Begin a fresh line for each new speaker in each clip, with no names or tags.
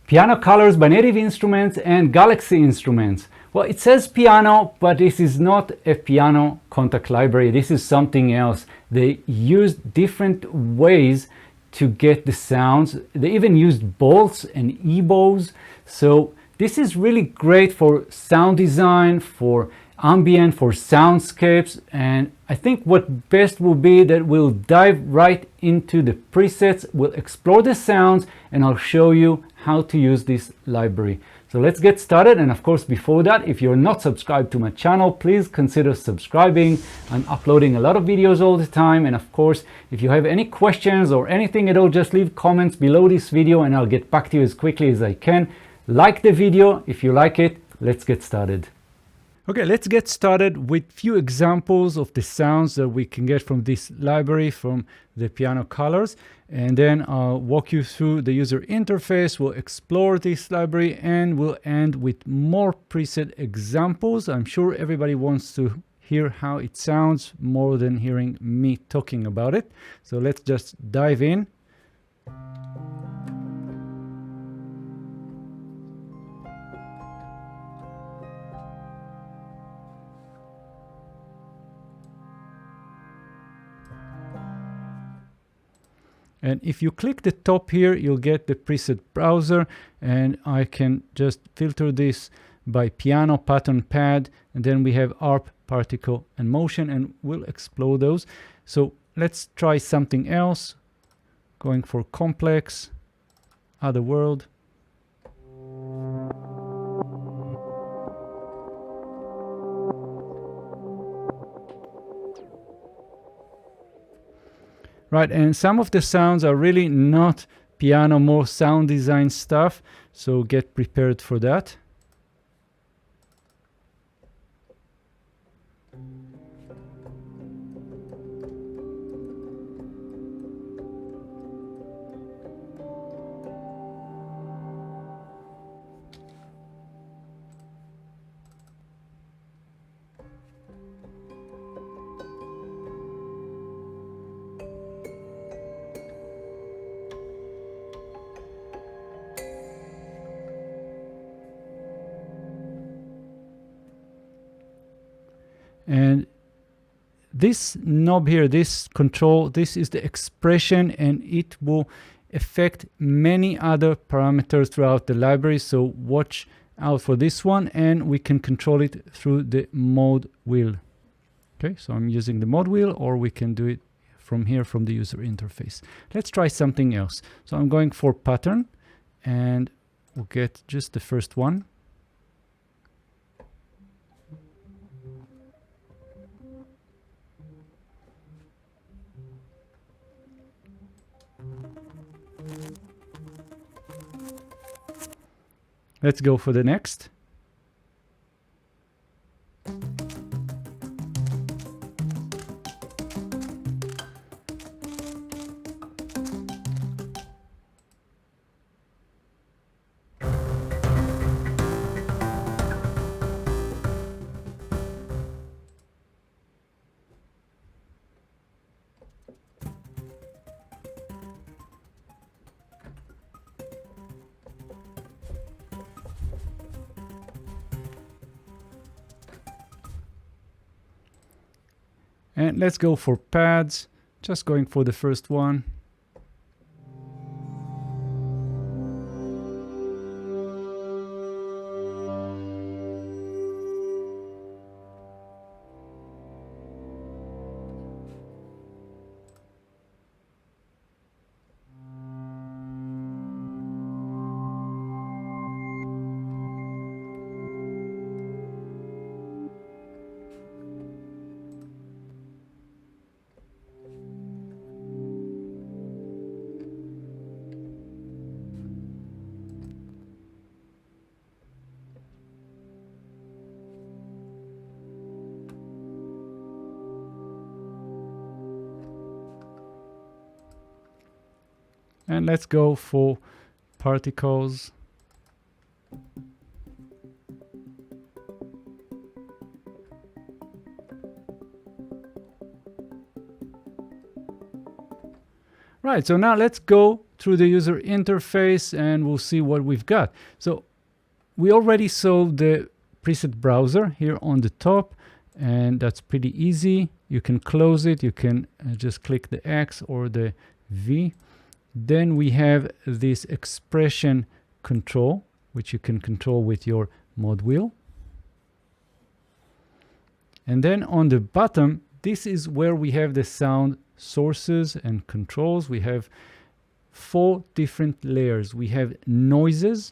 Piano colors by Native Instruments and Galaxy Instruments. Well, it says piano, but this is not a piano contact library. This is something else. They used different ways to get the sounds. They even used bolts and e-bows. So this is really great for sound design, for ambient, for soundscapes. And I think what best will be that we'll dive right into the presets, we'll explore the sounds, and I'll show you how to use this library. So let's get started. And of course, before that, if you're not subscribed to my channel, please consider subscribing. I'm uploading a lot of videos all the time. And of course, if you have any questions or anything at all, just leave comments below this video and I'll get back to you as quickly as I can. Like the video if you like it. Let's get started. Okay, let's get started with few examples of the sounds that we can get from this library, from the piano colors. And then I'll walk you through the user interface. We'll explore this library and we'll end with more preset examples. I'm sure everybody wants to hear how it sounds more than hearing me talking about it. So let's just dive in. And if you click the top here, you'll get the preset browser, and I can just filter this by piano, pattern, pad, and then we have arp, particle, and motion, and we'll explore those. So let's try something else, going for complex, other world. Right, and some of the sounds are really not piano, more sound design stuff, so get prepared for that. And this knob here, this control, this is the expression, and it will affect many other parameters throughout the library. So watch out for this one, and we can control it through the mode wheel. Okay, so I'm using the mode wheel, or we can do it from here from the user interface. Let's try something else. So I'm going for pattern, and we'll get just the first one. Let's go for the next. And let's go for pads, just going for the first one. And let's go for particles. Right, so now let's go through the user interface and we'll see what we've got. So we already saw the preset browser here on the top, and that's pretty easy. You can close it. You can just click the X or the V. Then we have this expression control, which you can control with your mod wheel. And then on the bottom, this is where we have the sound sources and controls. We have 4 different layers. We have noises,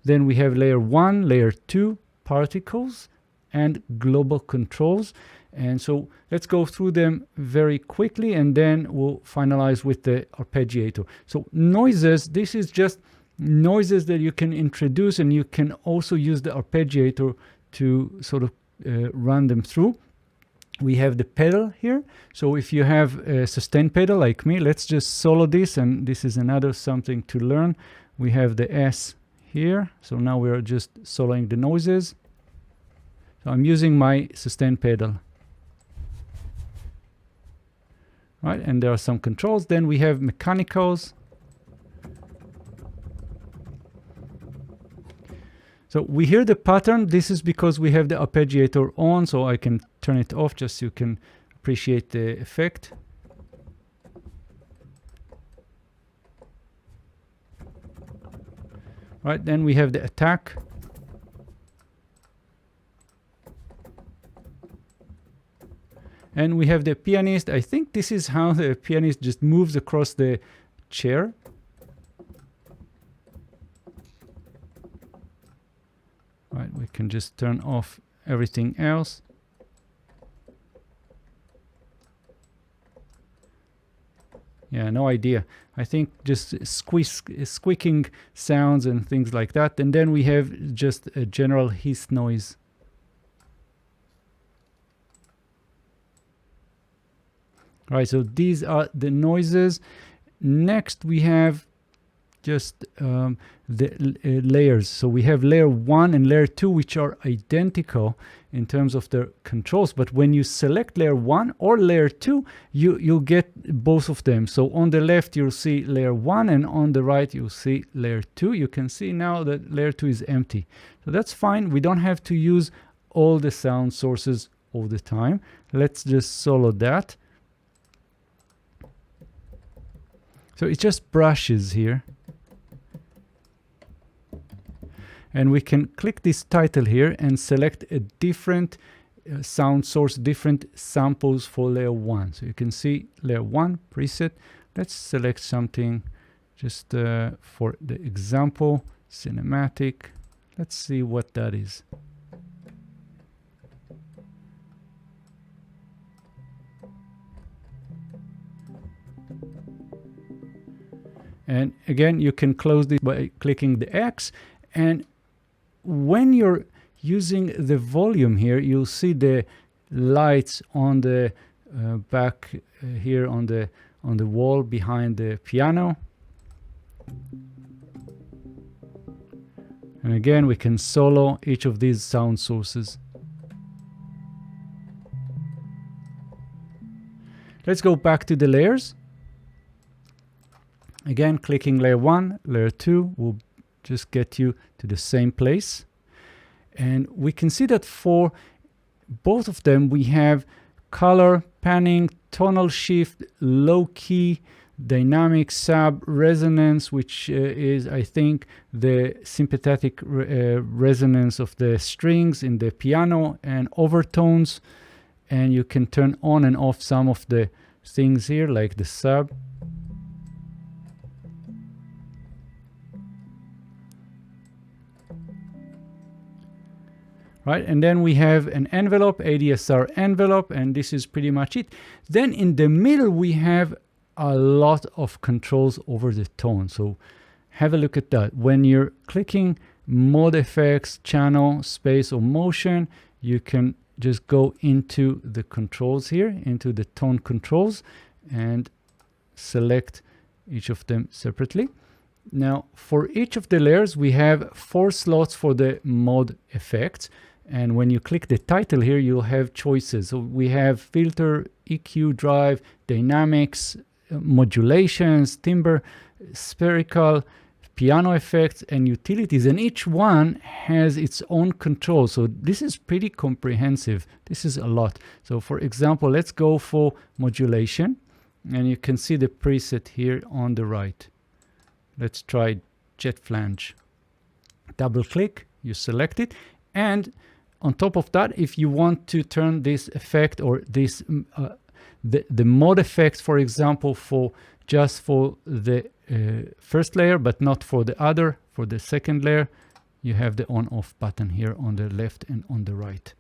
then we have layer 1, layer 2, particles, and global controls. And so let's go through them very quickly, and then we'll finalize with the arpeggiator. So noises, this is just noises that you can introduce, and you can also use the arpeggiator to sort of run them through. We have the pedal here. So if you have a sustain pedal like me, let's just solo this, and this is another something to learn. We have the S here. So now we're just soloing the noises. So I'm using my sustain pedal. Right, and there are some controls. Then we have mechanicals. So we hear the pattern. This is because we have the arpeggiator on, so I can turn it off just so you can appreciate the effect. Right, then we have the attack. And we have the pianist. I think this is how the pianist just moves across the chair. Right, we can just turn off everything else. Yeah, no idea. I think just squeaking sounds and things like that. And then we have just a general hiss noise. All right, so these are the noises. Next, we have just the layers. So we have layer 1 and layer 2, which are identical in terms of their controls. But when you select layer 1 or layer 2, you'll get both of them. So on the left, you'll see layer 1, and on the right, you'll see layer 2. You can see now that layer 2 is empty. So that's fine. We don't have to use all the sound sources all the time. Let's just solo that. So it just brushes here. And we can click this title here and select a different sound source, different samples for layer 1. So you can see layer 1 preset. Let's select something just for the example, cinematic. Let's see what that is. And again, you can close this by clicking the X. And when you're using the volume here, you'll see the lights on the back here on the wall behind the piano. And again, we can solo each of these sound sources. Let's go back to the layers. Again, clicking layer 1, layer 2 will just get you to the same place. And we can see that for both of them, we have color, panning, tonal shift, low key, dynamic, sub, resonance, which is, I think, the sympathetic resonance of the strings in the piano, and overtones. And you can turn on and off some of the things here, like the sub. Right, and then we have an envelope, ADSR envelope, and this is pretty much it. Then in the middle, we have a lot of controls over the tone. So have a look at that. When you're clicking mode effects, channel, space, or motion, you can just go into the controls here, into the tone controls, and select each of them separately. Now, for each of the layers, we have 4 slots for the mode effects. And when you click the title here, you'll have choices. So we have filter, EQ, drive, dynamics, modulations, timbre, spherical, piano effects, and utilities, and each one has its own control. So this is pretty comprehensive. This is a lot. So for example, let's go for modulation, and you can see the preset here on the right. Let's try jet flange. Double click, you select it, and on top of that, if you want to turn this effect or this the mod effects, for example, for just for the first layer, but not for the other, for the second layer, you have the on-off button here on the left and on the right.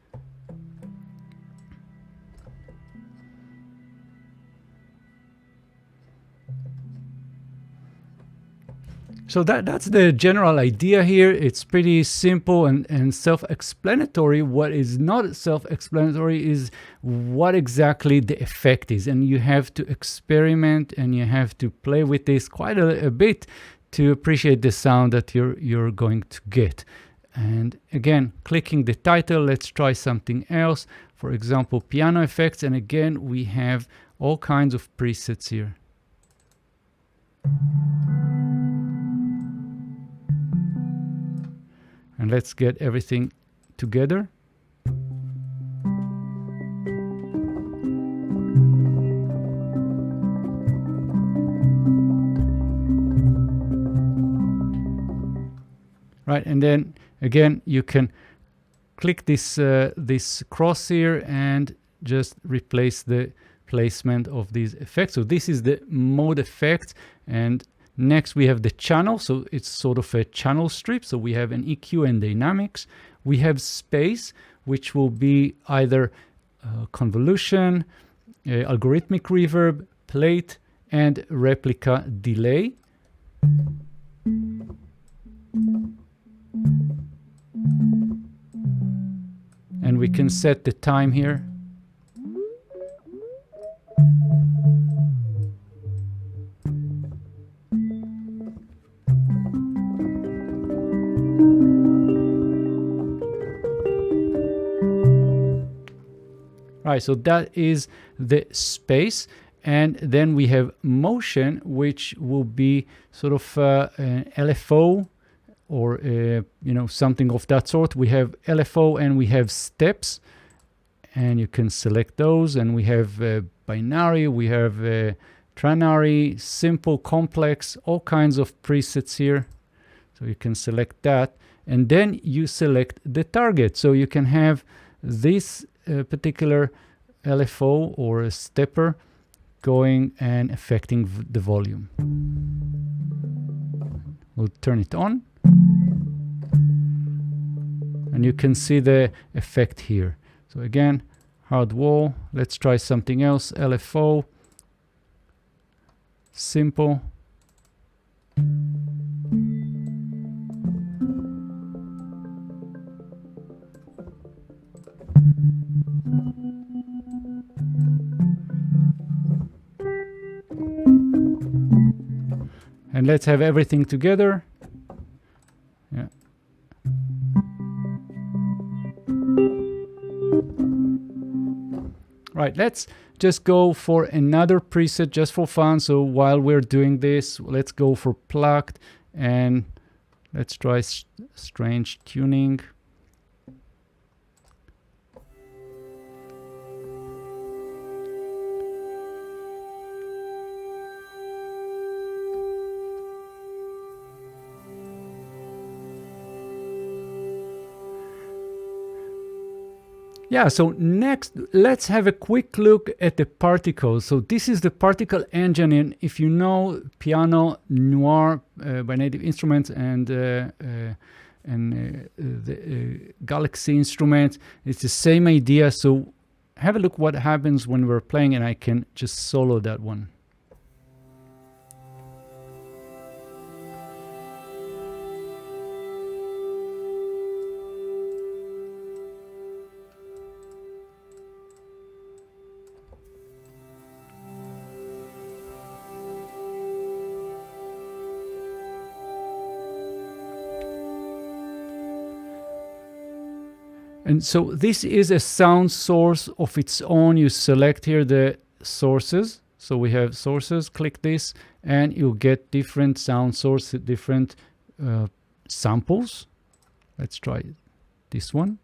So that's the general idea here. It's pretty simple and self-explanatory. What is not self-explanatory is what exactly the effect is. And you have to experiment and you have to play with this quite a bit to appreciate the sound that you're going to get. And again, clicking the title, let's try something else. For example, piano effects. And again, we have all kinds of presets here. And let's get everything together. Right, and then again you can click this this cross here and just replace the placement of these effects. So this is the mode effect, and next we have the channel, so it's sort of a channel strip. So we have an EQ and dynamics. We have space, which will be either convolution, algorithmic reverb, plate, and replica delay. And we can set the time here. Right, so that is the space, and then we have motion, which will be sort of an LFO or something of that sort. We have LFO and we have steps, and you can select those. And we have binary, we have trinary, simple, complex, all kinds of presets here. So you can select that, and then you select the target. So you can have this particular LFO or a stepper going and affecting the volume. We'll turn it on, and you can see the effect here. So again, hard wall. Let's try something else. LFO, simple. And let's have everything together. Yeah. Right, let's just go for another preset just for fun. So while we're doing this, let's go for plucked, and let's try strange tuning. Yeah, so next, let's have a quick look at the particles. So this is the particle engine, and if you know piano, noir by Native Instruments, and the Galaxy instrument, it's the same idea. So have a look what happens when we're playing, and I can just solo that one. And so this is a sound source of its own. You select here the sources. So we have sources, click this, and you'll get different sound sources, different samples. Let's try this one.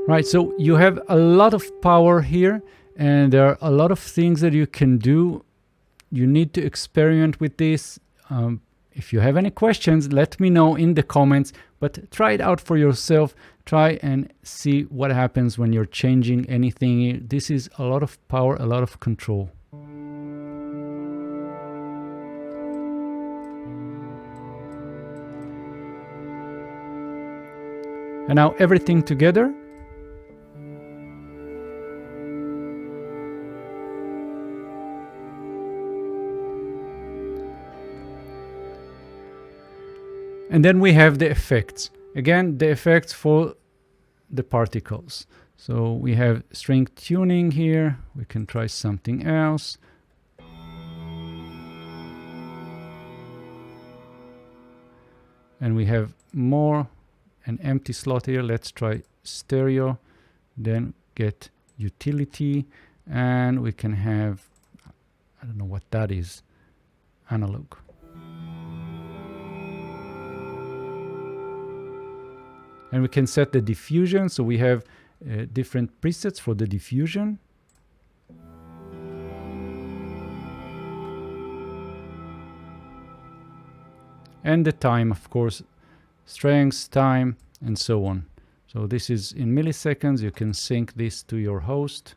Right, so you have a lot of power here, and there are a lot of things that you can do. You need to experiment with this. If you have any questions, let me know in the comments, but try it out for yourself. Try and see what happens when you're changing anything. This is a lot of power, a lot of control. And now everything together. And then we have the effects. Again, the effects for the particles. So we have string tuning here. We can try something else. And we have more an empty slot here. Let's try stereo. Then get utility. And we can have, I don't know what that is, analog. And we can set the diffusion, so we have different presets for the diffusion. And the time, of course, strength, time, and so on. So this is in milliseconds. You can sync this to your host.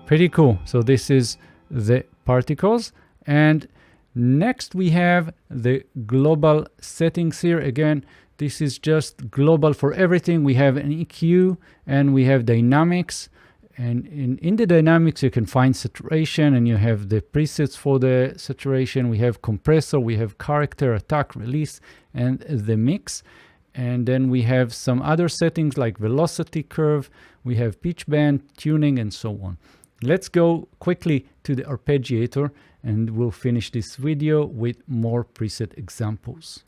Pretty cool. So this is the particles. And next, we have the global settings here. Again, this is just global for everything. We have an EQ and we have dynamics. And in the dynamics, you can find saturation and you have the presets for the saturation. We have compressor, we have character, attack, release, and the mix. And then we have some other settings like velocity curve. We have pitch bend, tuning, and so on. Let's go quickly to the arpeggiator and we'll finish this video with more preset examples.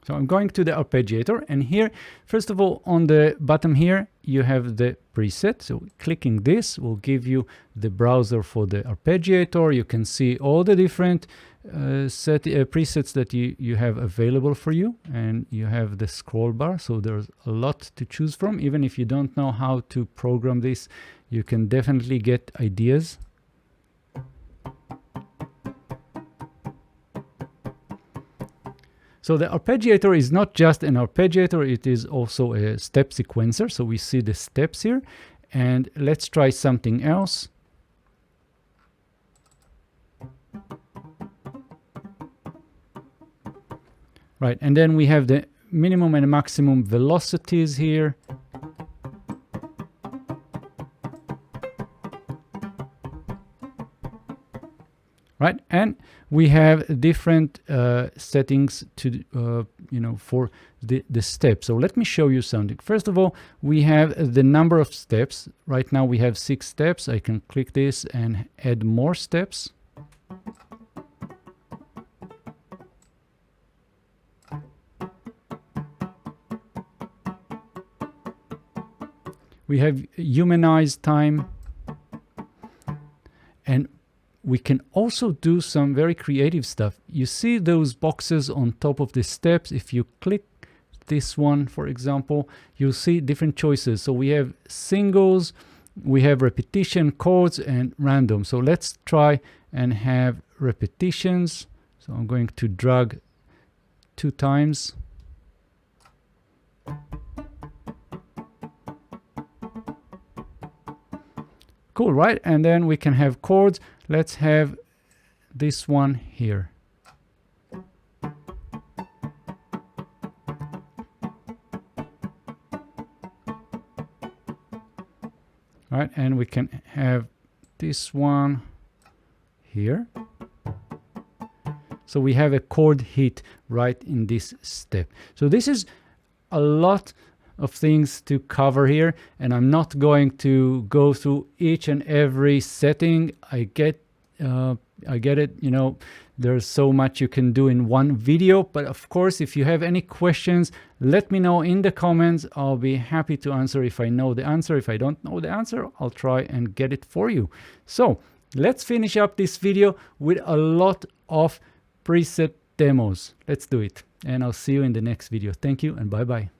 So I'm going to the arpeggiator, and here, first of all, on the bottom here, you have the preset. So clicking this will give you the browser for the arpeggiator. You can see all the different presets that you have available for you, and you have the scroll bar. So there's a lot to choose from. Even if you don't know how to program this, you can definitely get ideas. So the arpeggiator is not just an arpeggiator, it is also a step sequencer. So we see the steps here, and let's try something else. Right, and then we have the minimum and maximum velocities here. Right, and we have different settings to for the steps. So let me show you something. First of all, we have the number of steps. Right now we have 6 steps. I can click this and add more steps. We have humanized time, and we can also do some very creative stuff. You see those boxes on top of the steps. If you click this one, for example, you'll see different choices. So we have singles, we have repetition, chords, and random. So let's try and have repetitions. So I'm going to drag 2 times. Cool, right? And then we can have chords. Let's have this one here. right? And we can have this one here. So we have a chord hit right in this step. So this is a lot of things to cover here, and I'm not going to go through each and every setting. I get it, you know, there's so much you can do in one video, but of course, if you have any questions, let me know in the comments. I'll be happy to answer if I know the answer. If I don't know the answer, I'll try and get it for you. So let's finish up this video with a lot of preset demos. Let's do it, and I'll see you in the next video. Thank you and bye bye.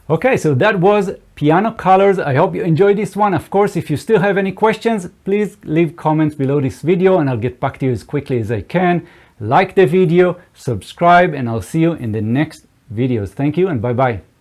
Okay, so that was piano colors. I hope you enjoyed this one. Of course, if you still have any questions, please leave comments below this video and I'll get back to you as quickly as I can. Like the video, subscribe, and I'll see you in the next videos. Thank you and bye-bye.